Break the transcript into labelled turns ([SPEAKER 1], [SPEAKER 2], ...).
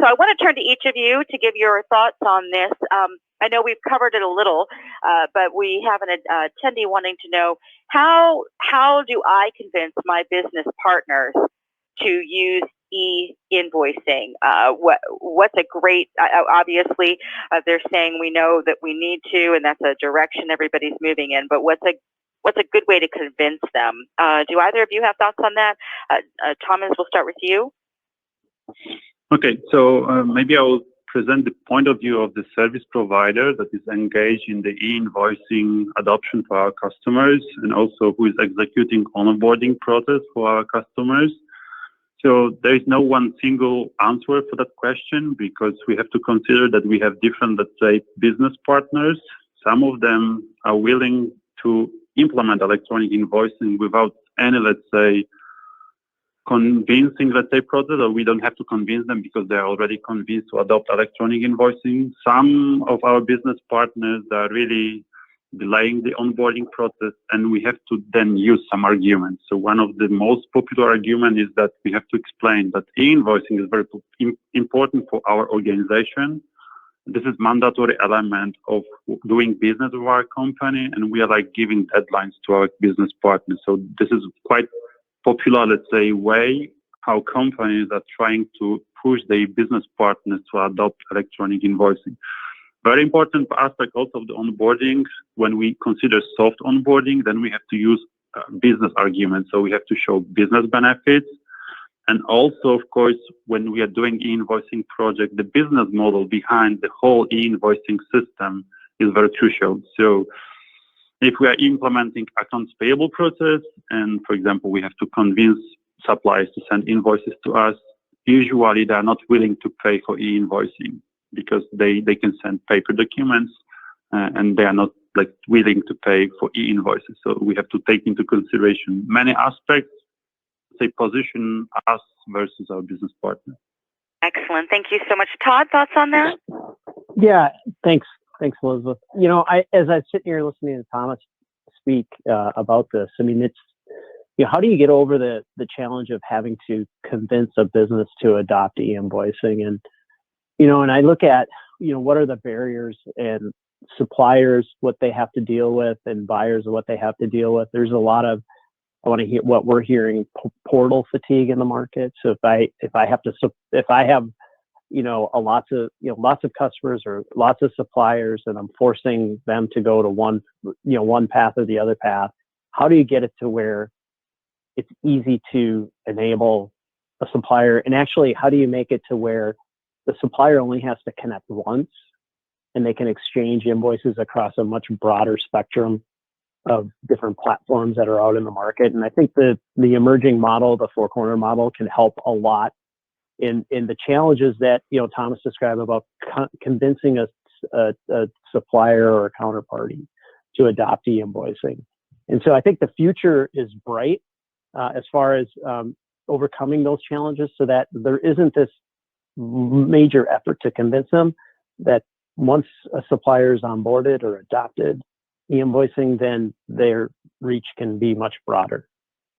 [SPEAKER 1] So I want to turn to each of you to give your thoughts on this. I know we've covered it a little, but we have an attendee wanting to know how do I convince my business partners to use e-invoicing? What's a great, obviously, they're saying we know that we need to, and that's a direction everybody's moving in, but what's a good way to convince them? Do either of you have thoughts on that? Thomas, we'll start with you.
[SPEAKER 2] Okay, so maybe I will present the point of view of the service provider that is engaged in the e-invoicing adoption for our customers, and also who is executing onboarding process for our customers. So there is no one single answer for that question, because we have to consider that we have different, let's say, business partners. Some of them are willing to implement electronic invoicing without any, let's say, convincing, let's say, process, or we don't have to convince them because they're already convinced to adopt electronic invoicing. Some of our business partners are really delaying the onboarding process, and we have to then use some arguments. So one of the most popular arguments is that we have to explain that e-invoicing is very important for our organization. This is mandatory element of doing business with our company, and we are like giving deadlines to our business partners. So this is quite popular, let's say, way how companies are trying to push their business partners to adopt electronic invoicing. Very important aspect also of the onboarding. When we consider soft onboarding, then we have to use business arguments. So we have to show business benefits. And also, of course, when we are doing e-invoicing project, the business model behind the whole e-invoicing system is very crucial. So if we are implementing accounts payable process, and for example, we have to convince suppliers to send invoices to us, usually they are not willing to pay for e-invoicing because they can send paper documents and they are not like willing to pay for e-invoices. So we have to take into consideration many aspects, say, position us versus our business partner.
[SPEAKER 1] Excellent. Thank you so much. Todd, thoughts on that?
[SPEAKER 3] Yeah, thanks. Thanks, Elizabeth. You know, as I sit here listening to Thomas speak about this, I mean, it's, you know, how do you get over the challenge of having to convince a business to adopt e-invoicing? And, you know, and I look at, you know, what are the barriers, and suppliers, what they have to deal with, and buyers, what they have to deal with. There's a lot of, I want to hear what we're hearing, portal fatigue in the market. So if I have, you know, lots of customers or lots of suppliers, and I'm forcing them to go to one path or the other path, how do you get it to where it's easy to enable a supplier? And actually, how do you make it to where the supplier only has to connect once and they can exchange invoices across a much broader spectrum of different platforms that are out in the market? And I think the emerging model, the four corner model, can help a lot in the challenges that, you know, Thomas described about convincing a supplier or a counterparty to adopt e-invoicing. And so I think the future is bright as far as overcoming those challenges, so that there isn't this major effort to convince them, that once a supplier is onboarded or adopted e-invoicing, then their reach can be much broader.